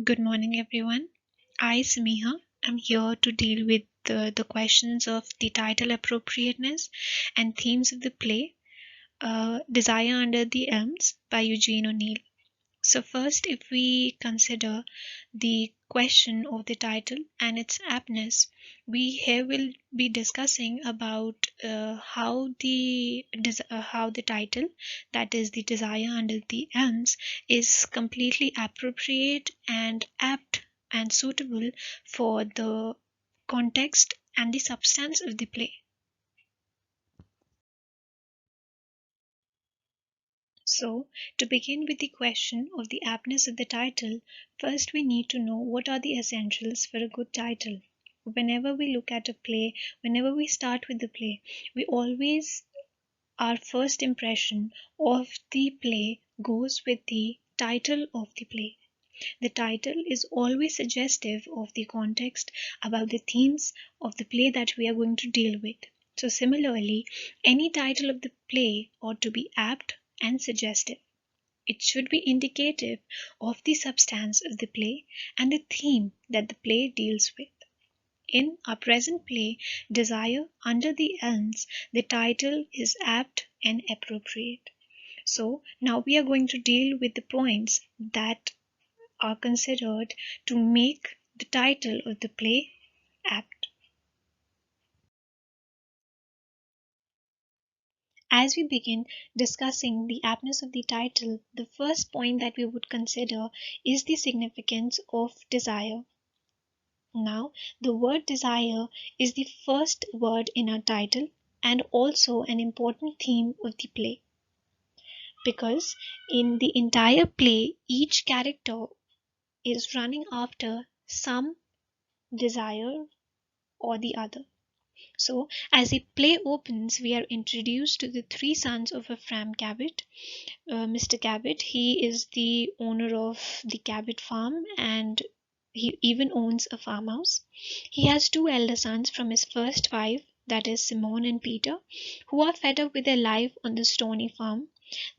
Good morning, everyone. I, Sameeha, am here to deal with the questions of the title appropriateness and themes of the play, Desire Under the Elms by Eugene O'Neill. So, first, if we consider the question of the title and its aptness, we here will be discussing about how the title, that is, the Desire Under the Elms, is completely appropriate and apt and suitable for the context and the substance of the play. So, to begin with the question of the aptness of the title, first we need to know what are the essentials for a good title. Whenever we look at a play, whenever we start with the play, we always, our first impression of the play goes with the title of the play. The title is always suggestive of the context about the themes of the play that we are going to deal with. So, similarly, any title of the play ought to be apt and suggestive. It should be indicative of the substance of the play and the theme that the play deals with. In our present play, Desire Under the Elms, the title is apt and appropriate. So, now we are going to deal with the points that are considered to make the title of the play apt. As we begin discussing the aptness of the title, the first point that we would consider is the significance of desire. Now, the word desire is the first word in our title and also an important theme of the play. Because in the entire play, each character is running after some desire or the other. So, as the play opens, we are introduced to the three sons of Ephraim Cabot. Mr. Cabot, he is the owner of the Cabot farm and he even owns a farmhouse. He has two elder sons from his first wife, that is Simon and Peter, who are fed up with their life on the stony farm.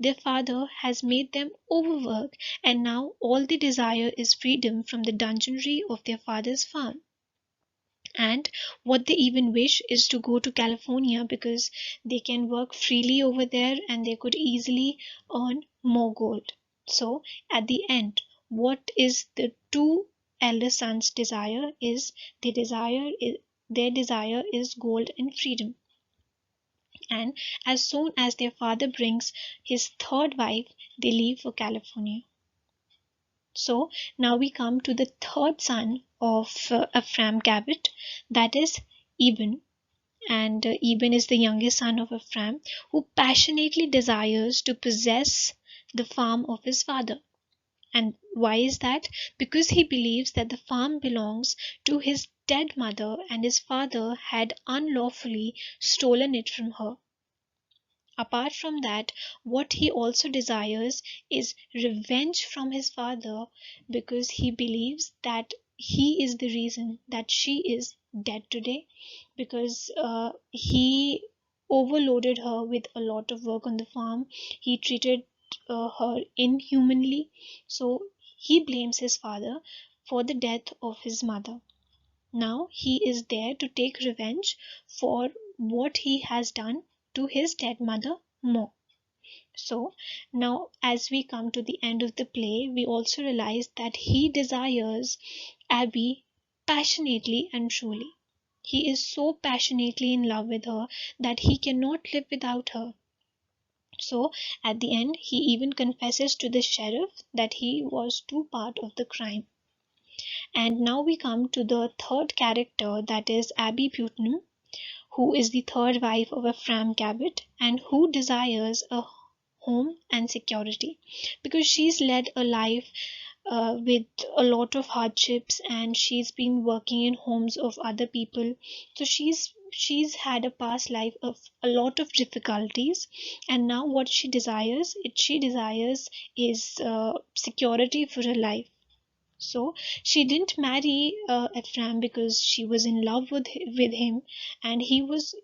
Their father has made them overwork, and now all they desire is freedom from the dungeonry of their father's farm. And what they even wish is to go to California because they can work freely over there and they could easily earn more gold. So, at the end, what is the two elder sons' desire is their desire is gold and freedom. And as soon as their father brings his third wife, they leave for California. So now we come to the third son of Ephraim Cabot, that is Eben. And Eben is the youngest son of Ephraim, who passionately desires to possess the farm of his father. And why is that? Because he believes that the farm belongs to his dead mother and his father had unlawfully stolen it from her. Apart from that, what he also desires is revenge from his father because he believes that he is the reason that she is dead today because he overloaded her with a lot of work on the farm. He treated her inhumanly. So he blames his father for the death of his mother. Now he is there to take revenge for what he has done to his dead mother more. So now, as we come to the end of the play, we also realize that he desires Abby passionately and truly. He is so passionately in love with her that he cannot live without her. So at the end, he even confesses to the sheriff that he was too part of the crime. And now we come to the third character, that is Abby Putnam, who is the third wife of Ephraim Cabot and who desires a home and security because she's led a life with a lot of hardships and she's been working in homes of other people. So she's had a past life of a lot of difficulties, and now what she desires is security for her life. So she didn't marry Ephraim because she was in love with him, and he was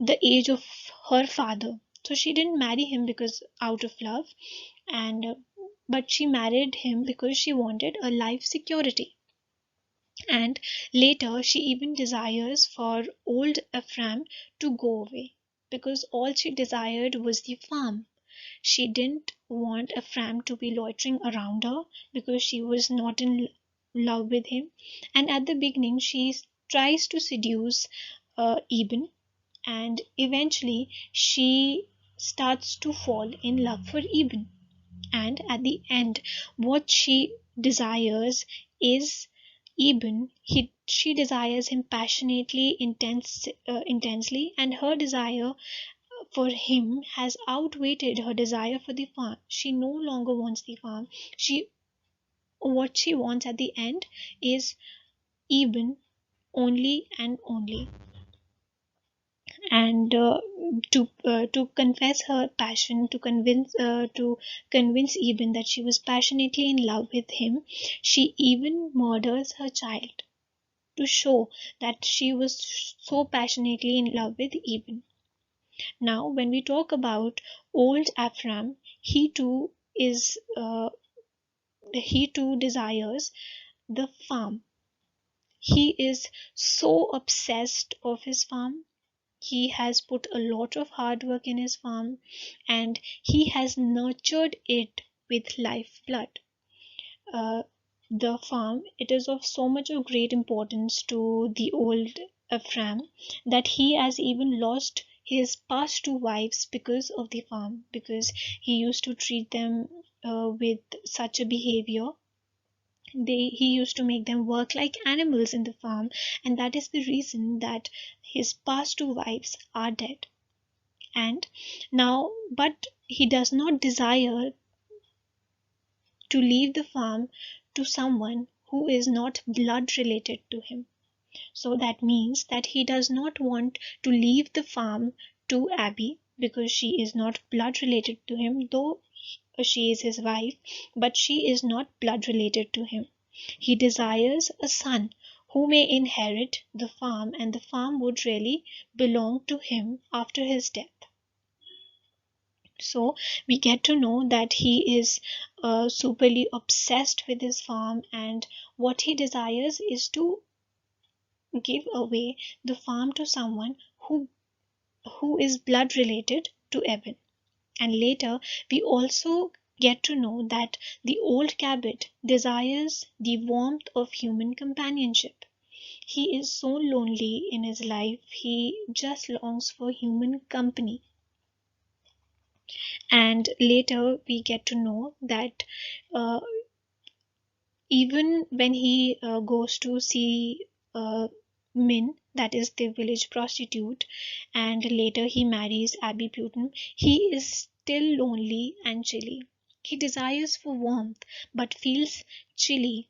the age of her father. So she didn't marry him because out of love, and but she married him because she wanted a life security. And later she even desires for old Ephraim to go away, because all she desired was the farm. She didn't want Ephraim to be loitering around her because she was not in love with him. And at the beginning, she tries to seduce Eben, and eventually she starts to fall in love for Eben. And at the end, what she desires is Eben. She desires him passionately, intensely, and her desire for him has outweighed her desire for the farm. She no longer wants the farm. She What she wants at the end is Eben, only and only. And to confess her passion, to convince Eben that she was passionately in love with him, she even murders her child to show that she was so passionately in love with Eben. Now, when we talk about old Ephraim, he too desires the farm. He is so obsessed of his farm. He has put a lot of hard work in his farm, and he has nurtured it with lifeblood. Uh, the farm, it is of so much of great importance to the old Ephraim that he has even lost his past two wives because of the farm, because he used to treat them with such a behavior. He used to make them work like animals in the farm, and that is the reason that his past two wives are dead. And now, but he does not desire to leave the farm to someone who is not blood related to him. So that means that he does not want to leave the farm to Abby because she is not blood related to him, though she is his wife, but she is not blood related to him. He desires a son who may inherit the farm, and the farm would really belong to him after his death. So we get to know that he is superly obsessed with his farm, and what he desires is to give away the farm to someone who is blood related to Evan. And later we also get to know that the old Cabot desires the warmth of human companionship. He is so lonely in his life, he just longs for human company. And later we get to know that uh, even when he goes to see Min, that is the village prostitute, and later he marries Abby Putin, he is still lonely and chilly. He desires for warmth but feels chilly,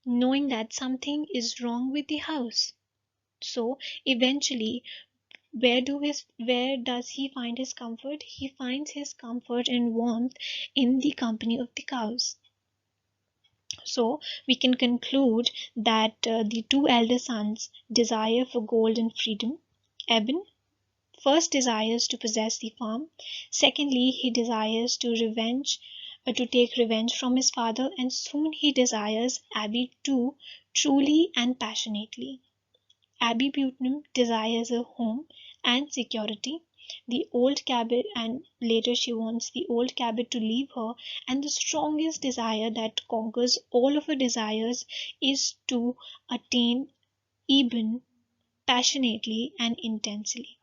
knowing that something is wrong with the house. So eventually, where does he find his comfort? He finds his comfort and warmth in the company of the cows. So we can conclude that the two elder sons desire for gold and freedom. Eben first desires to possess the farm. Secondly, he desires to take revenge from his father, and soon he desires Abby too, truly and passionately. Abby Putnam desires a home and security. The old Cabot, and later she wants the old Cabot to leave her, and the strongest desire that conquers all of her desires is to attain Eben passionately and intensely.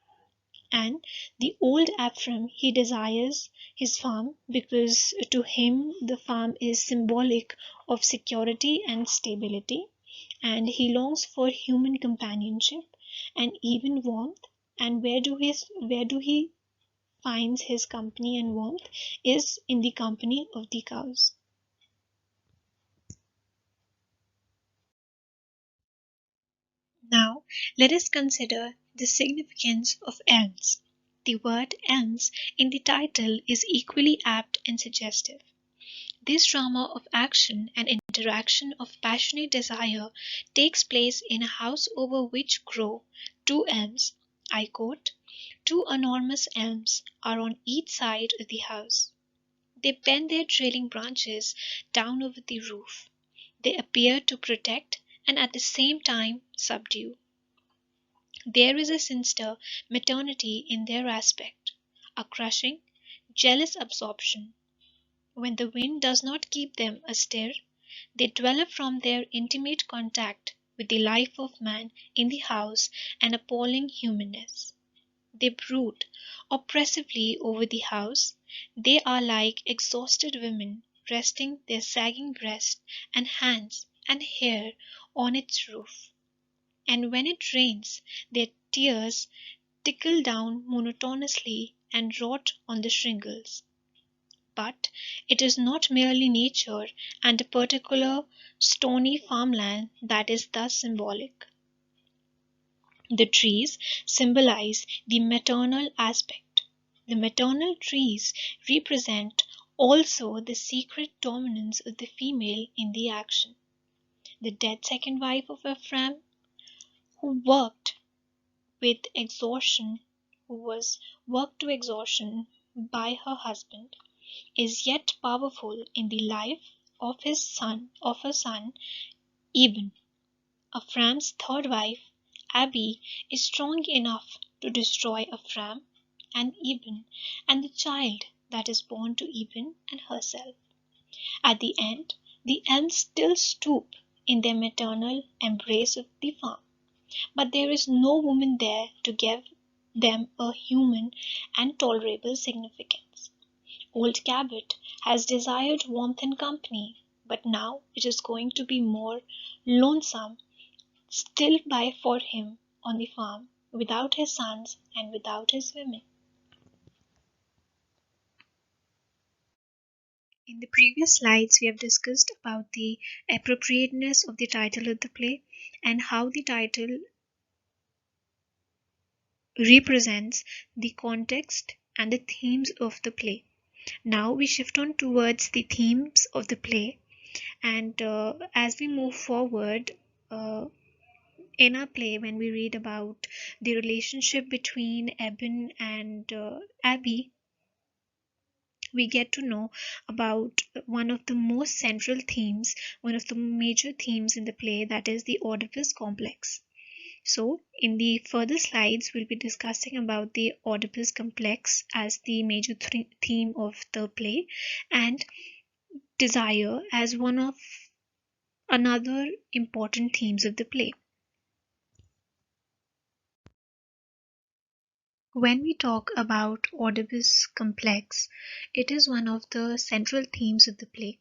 And the old Ephraim, he desires his farm because to him the farm is symbolic of security and stability, and he longs for human companionship and even warmth. And where do he finds his company and warmth is in the company of the cows. Now let us consider the significance of ELMS. The word ELMS in the title is equally apt and suggestive. This drama of action and interaction of passionate desire takes place in a house over which grow two elms. I quote, "Two enormous elms are on each side of the house." They bend their trailing branches down over the roof. They appear to protect and at the same time subdue. There is a sinister maternity in their aspect, a crushing, jealous absorption. When the wind does not keep them astir, they develop from their intimate contact with the life of man in the house an appalling humanness. They brood oppressively over the house. They are like exhausted women resting their sagging breasts and hands and hair on its roof. And when it rains, their tears trickle down monotonously and rot on the shingles. But it is not merely nature and a particular stony farmland that is thus symbolic. The trees symbolize the maternal aspect. The maternal trees represent also the secret dominance of the female in the action. The dead second wife of Ephraim, who worked with exhaustion, who was worked to exhaustion by her husband, is yet powerful in the life of her son Eben. Ephraim's third wife, Abi, is strong enough to destroy Ephraim and Eben and the child that is born to Eben and herself. At the end, the elms still stoop in their maternal embrace of the farm, but there is no woman there to give them a human and tolerable significance. Old Cabot has desired warmth and company, but now it is going to be more lonesome still by for him on the farm, without his sons and without his women. In the previous slides, we have discussed about the appropriateness of the title of the play and how the title represents the context and the themes of the play. Now we shift on towards the themes of the play, and as we move forward in our play, when we read about the relationship between Eben and Abby, we get to know about one of the most central themes, one of the major themes in the play, that is the Oedipus complex. So, in the further slides, we'll be discussing about the Oedipus complex as the major theme of the play, and desire as one of another important themes of the play. When we talk about Oedipus complex, it is one of the central themes of the play.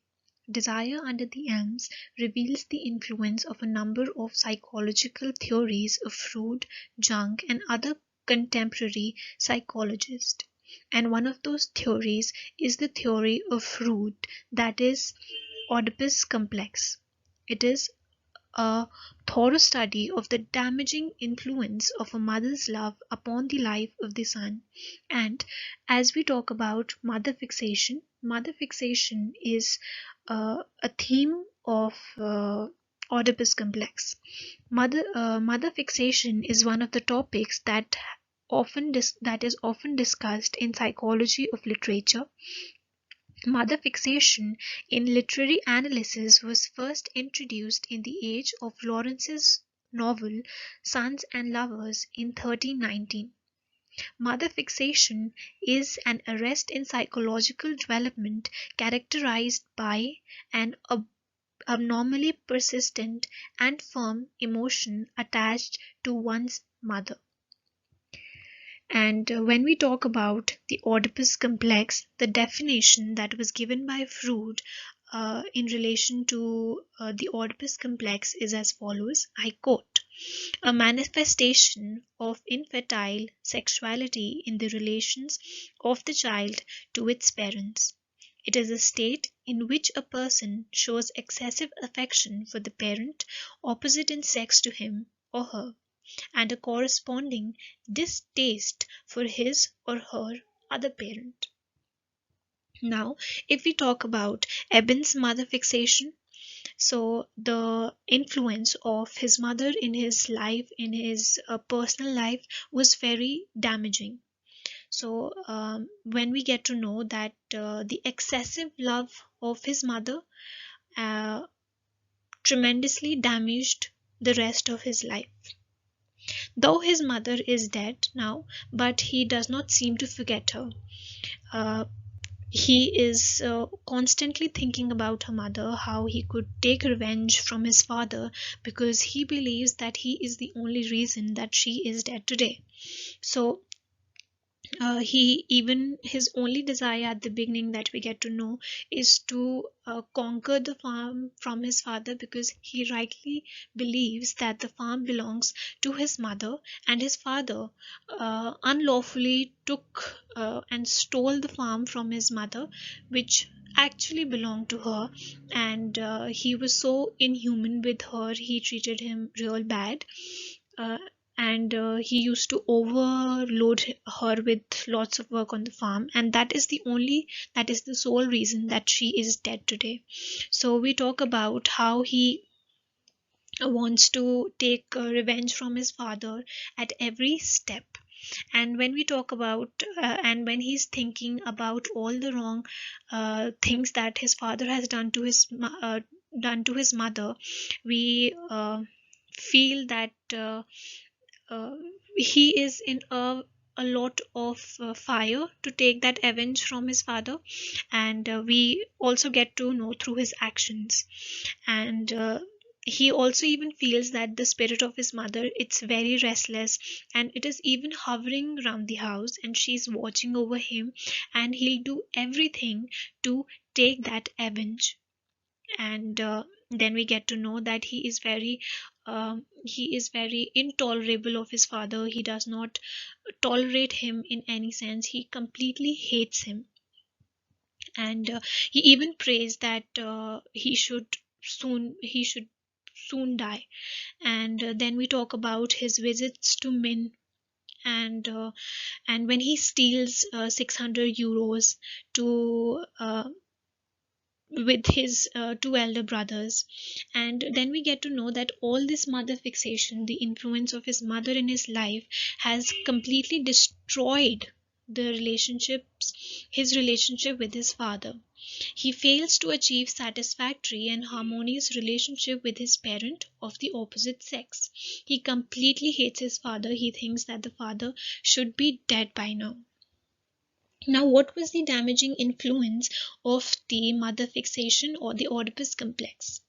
Desire Under the Elms reveals the influence of a number of psychological theories of Freud, Jung, and other contemporary psychologists. And one of those theories is the theory of Freud, that is Oedipus complex. It is a thorough study of the damaging influence of a mother's love upon the life of the son. And as we talk about mother fixation is a theme of Oedipus complex. Mother fixation is one of the topics that that is often discussed in psychology of literature. Mother fixation in literary analysis was first introduced in the age of Lawrence's novel Sons and Lovers in 1319. Mother fixation is an arrest in psychological development characterized by an abnormally persistent and firm emotion attached to one's mother. And when we talk about the Oedipus complex, the definition that was given by Freud in relation to the Oedipus complex is as follows. I quote: a manifestation of infantile sexuality in the relations of the child to its parents. It is a state in which a person shows excessive affection for the parent opposite in sex to him or her, and a corresponding distaste for his or her other parent. Now, if we talk about Eben's mother fixation, so the influence of his mother in his life, in his personal life, was very damaging. So when we get to know that the excessive love of his mother uh, tremendously damaged the rest of his life. Though his mother is dead now, but he does not seem to forget her. Uh, he is constantly thinking about her mother, how he could take revenge from his father, because he believes that he is the only reason that she is dead today. So he even his only desire at the beginning that we get to know is to conquer the farm from his father, because he rightly believes that the farm belongs to his mother, and his father unlawfully took and stole the farm from his mother, which actually belonged to her. And he was so inhuman with her, he treated him real bad. uh, and he used to overload her with lots of work on the farm, and that is the sole reason that she is dead today. So we talk about how he wants to take revenge from his father at every step. And when we talk about and when he's thinking about all the wrong things that his father has done to his mother, we feel that uh, he is in a lot of fire to take that avenge from his father. And we also get to know through his actions. And he also even feels that the spirit of his mother, it's very restless, and it is even hovering around the house, and she's watching over him, and he'll do everything to take that avenge. And then we get to know that he is very intolerable of his father. He does not tolerate him in any sense. He completely hates him. And he even prays that he should soon die. And then we talk about his visits to Min. And and when he steals 600 euros to with his two elder brothers. And then we get to know that all this mother fixation, the influence of his mother in his life, has completely destroyed the relationships his relationship with his father. He fails to achieve satisfactory and harmonious relationship with his parent of the opposite sex. He completely hates his father. He thinks that the father should be dead by now. Now, what was the damaging influence of the mother fixation or the Oedipus complex?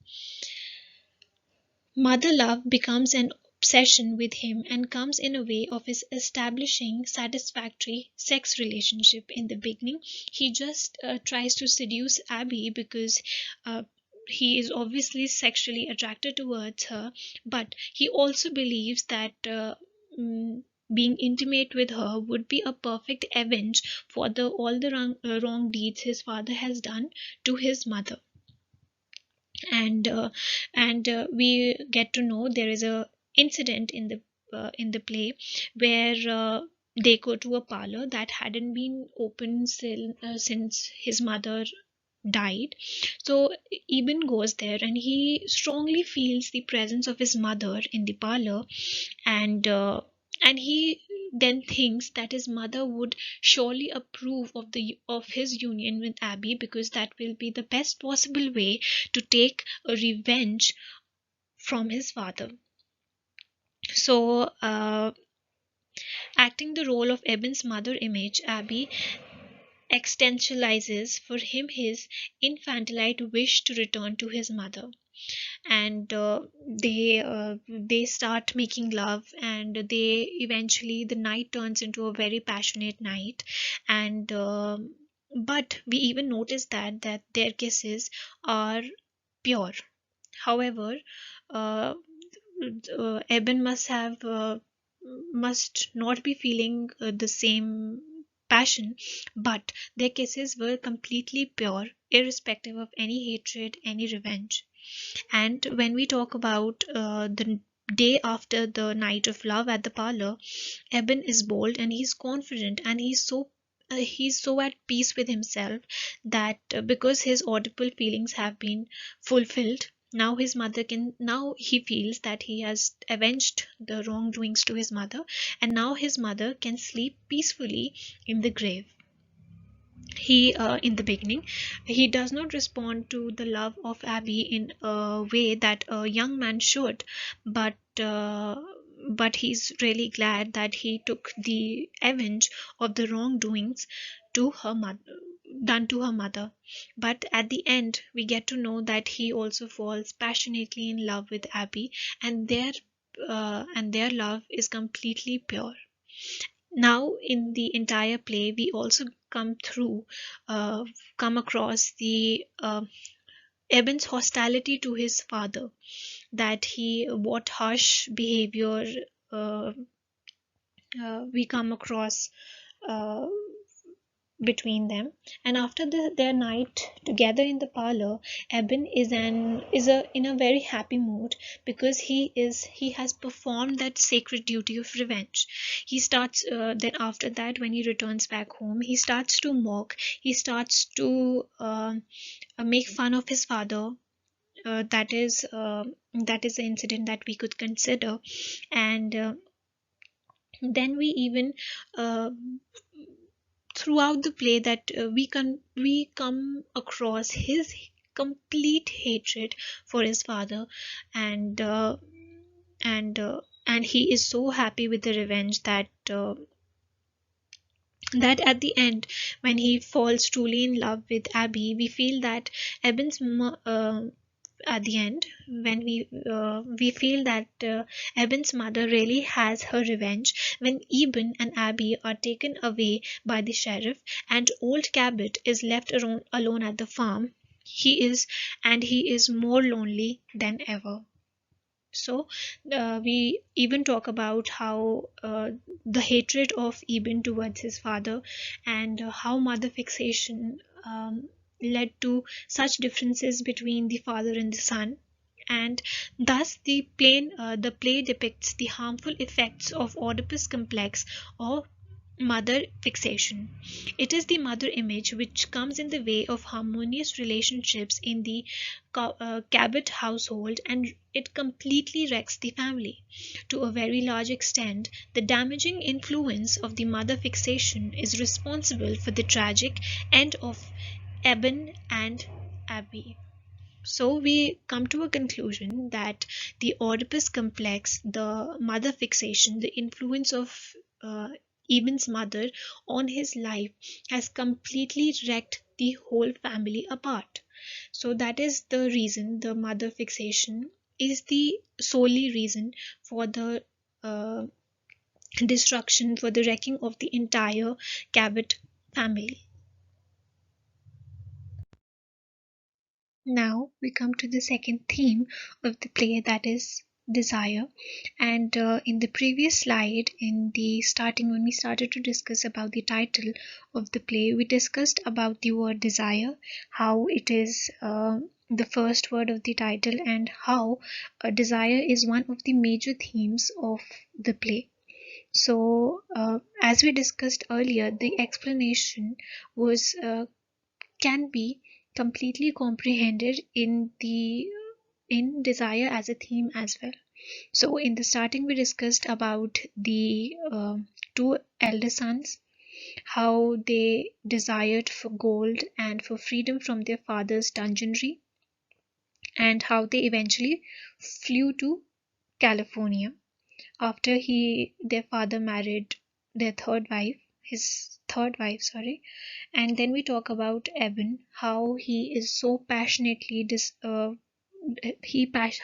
Mother love becomes an obsession with him and comes in a way of his establishing satisfactory sex relationship. In the beginning, he just tries to seduce Abby because uh, he is obviously sexually attracted towards her, but he also believes that mm, being intimate with her would be a perfect avenge for the all the wrong deeds his father has done to his mother. And we get to know there is a incident in the play where they go to a parlor that hadn't been open since his mother died. So Eben goes there, and he strongly feels the presence of his mother in the parlor. And he then thinks that his mother would surely approve of his union with Abby, because that will be the best possible way to take a revenge from his father. So acting the role of Eben's mother image, Abby existentializes for him his infantilite wish to return to his mother. And they start making love, and they eventually, the night turns into a very passionate night. And but we even notice that their kisses are pure. However, uh, Eben must not be feeling the same passion, but their kisses were completely pure, irrespective of any hatred, any revenge. And when we talk about the day after the night of love at the parlor, Eben is bold, and he's confident, and he's so at peace with himself that because his audible feelings have been fulfilled, Now he feels that he has avenged the wrongdoings to his mother, and now his mother can sleep peacefully in the grave. He In the beginning, he does not respond to the love of Abby in a way that a young man should, but he's really glad that he took the avenge of the wrongdoings to her mother done to her mother. But at the end we get to know that he also falls passionately in love with Abby, and their love is completely pure. Now in the entire play we also uh, come across the Eben's hostility to his father, that he what harsh behavior uh, we come across uh, between them. And after their night together in the parlor, Eben is a in a very happy mood, because he has performed that sacred duty of revenge. He starts Then after that, when he returns back home, he starts to mock, he starts to make fun of his father. That is the incident that we could consider. And then we even uh, throughout the play that we come across his complete hatred for his father. And and he is so happy with the revenge that at the end, when he falls truly in love with Abby, we feel that at the end, when we feel that Eben's mother really has her revenge when Eben and Abby are taken away by the sheriff, and old Cabot is left alone at the farm. He is more lonely than ever. So we even talk about how the hatred of Eben towards his father, and how mother fixation led to such differences between the father and the son. And thus the play depicts the harmful effects of Oedipus complex, or mother fixation. It is the mother image which comes in the way of harmonious relationships in the Cabot household, and it completely wrecks the family. To a very large extent, the damaging influence of the mother fixation is responsible for the tragic end of Eben and Abby. So we come to a conclusion that the Oedipus complex, the mother fixation, the influence of uh, Eben's mother on his life has completely wrecked the whole family apart. So that is the reason the mother fixation is the solely reason for the uh, destruction, for the wrecking of the entire Cabot family. Now we come to the second theme of the play, that is desire. And in the previous slide, in the starting, when we started to discuss about the title of the play, we discussed about the word desire, how it is the first word of the title, and how desire is one of the major themes of the play. So, as we discussed earlier, the explanation was can be completely comprehended in desire as a theme as well. So in the starting we discussed about the two elder sons, how they desired for gold and for freedom from their father's dungeonry, and how they eventually flew to California after he their father married their third wife his third wife, sorry. And then we talk about Eben, how he is so passionately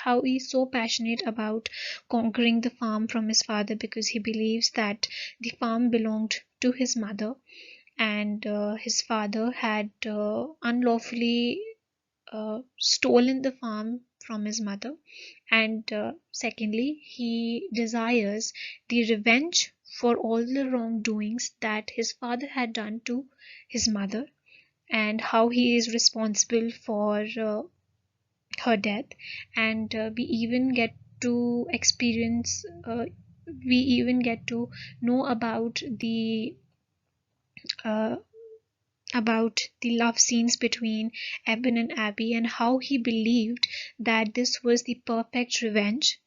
how he's so passionate about conquering the farm from his father, because he believes that the farm belonged to his mother, and his father had unlawfully stolen the farm from his mother. And secondly, he desires the revenge for all the wrongdoings that his father had done to his mother, and how he is responsible for her death. And we even get to know about uh, about the love scenes between Eben and Abby and how he believed that this was the perfect revenge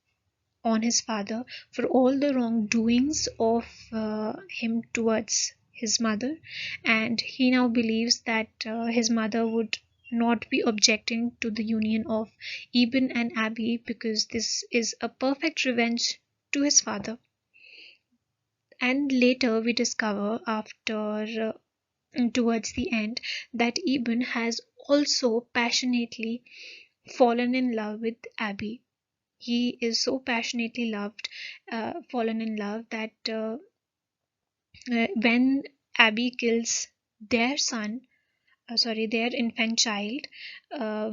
on his father for all the wrongdoings of him towards his mother, and he now believes that his mother would not be objecting to the union of Eben and Abby because this is a perfect revenge to his father. And later we discover, after towards the end, that Eben has also passionately fallen in love with Abby. He is so passionately fallen in love that when Abby kills their son, their infant child,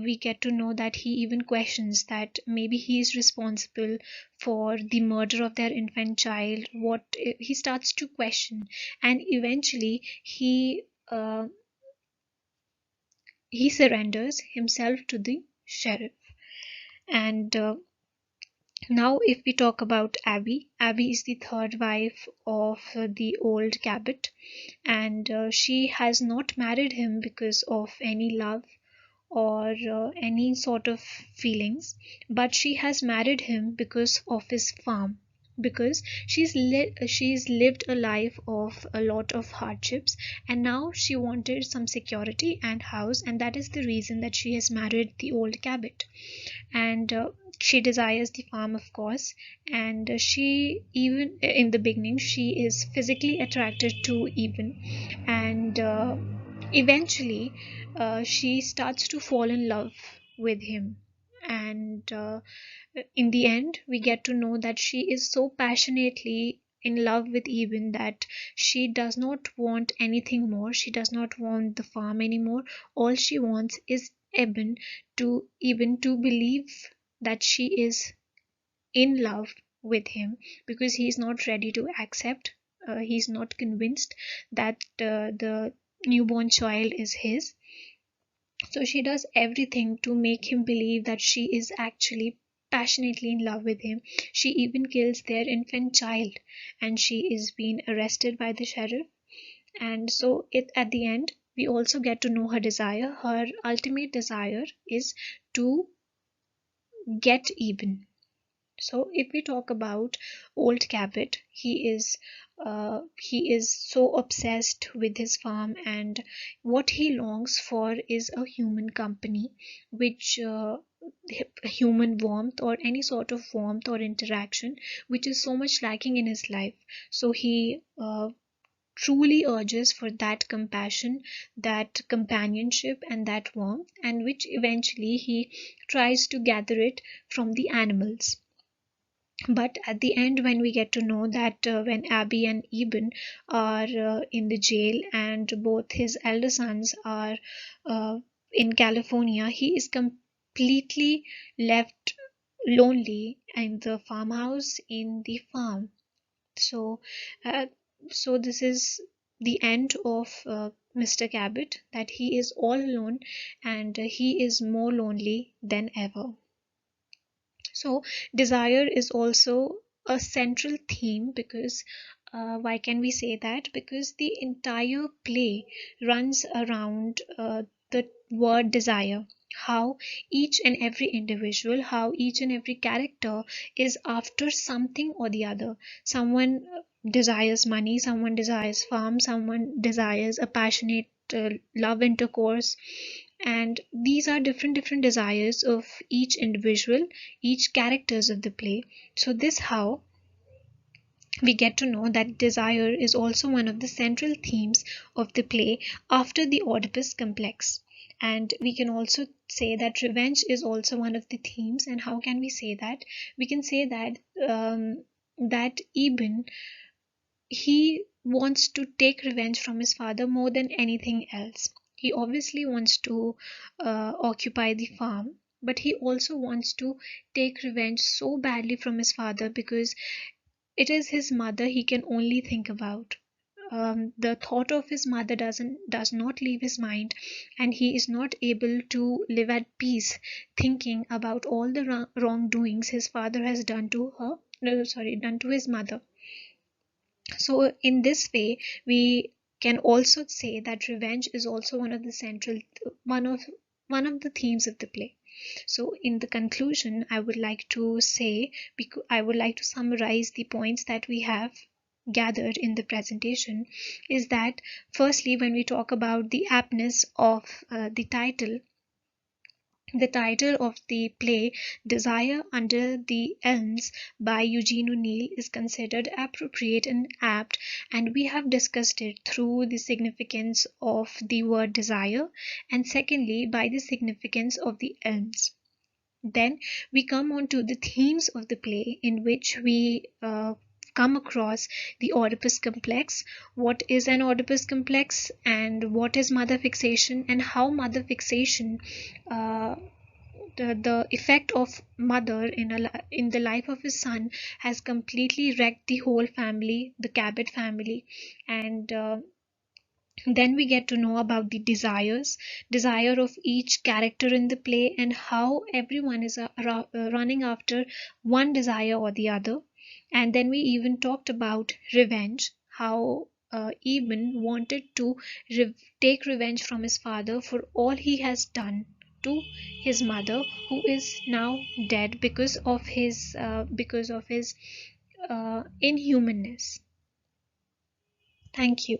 we get to know that he even questions that maybe he is responsible for the murder of their infant child. What he starts to question, and eventually he surrenders himself to the sheriff. And now, if we talk about Abby, Abby is the third wife of the old Cabot, and she has not married him because of any love or any sort of feelings, but she has married him because of his farm. Because she's lived a life of a lot of hardships, and now she wanted some security and house, and that is the reason that she has married the old Cabot. And she desires the farm, of course, and she, even in the beginning, she is physically attracted to Eben, and eventually she starts to fall in love with him. And in the end we get to know that she is so passionately in love with Eben that she does not want anything more. She does not want the farm anymore. All she wants is Eben to believe that she is in love with him, because he is not ready to accept, he's not convinced that the newborn child is his. So she does everything to make him believe that she is actually passionately in love with him. She even kills their infant child, and she is being arrested by the sheriff. And so at the end we also get to know her desire. Her ultimate desire is to get Eben. So if we talk about old Cabot, he is so obsessed with his farm, and what he longs for is a human company, which human warmth or any sort of warmth or interaction, which is so much lacking in his life. So he truly urges for that compassion, that companionship, and that warmth, and which eventually he tries to gather it from the animals. But at the end, when we get to know that when Abby and Eben are in the jail and both his elder sons are uh, in California, he is completely left lonely in the farmhouse in the farm. So, uh, so this is the end of Mr. Cabot, that he is all alone, and he is more lonely than ever. So, desire is also a central theme, because why can we say that? Because the entire play runs around the word desire. How each and every individual, how each and every character is after something or the other. Someone desires money, someone desires farm, someone desires a passionate love intercourse, and these are different desires of each individual, each characters of the play. So this how we get to know that desire is also one of the central themes of the play after the Oedipus complex. And we can also say that revenge is also one of the themes. And how can we say that? We can say that that Eben, he wants to take revenge from his father more than anything else. He obviously wants to occupy the farm, but he also wants to take revenge so badly from his father, because it is his mother he can only think about. The thought of his mother does not leave his mind, and he is not able to live at peace thinking about all the wrongdoings his father has done to her. No, sorry, done to his mother. So in this way we can also say that revenge is also one of the central one of one of the themes of the play. So in the conclusion, I would like to say, I would like to summarize the points that we have gathered in the presentation, is that firstly, when we talk about the aptness of the title of the play, Desire Under the Elms by Eugene O'Neill, is considered appropriate and apt, and we have discussed it through the significance of the word desire, and secondly, by the significance of the elms. Then we come on to the themes of the play, in which we come across the Oedipus complex. What is an Oedipus complex, and what is mother fixation, and how mother fixation, uh, the effect of mother in the life of his son, has completely wrecked the whole family, the Cabot family. And then we get to know about the desire of each character in the play, and how everyone is running after one desire or the other. And then we even talked about revenge, how Eben wanted to take revenge from his father for all he has done to his mother, who is now dead because of his inhumanness. Thank you.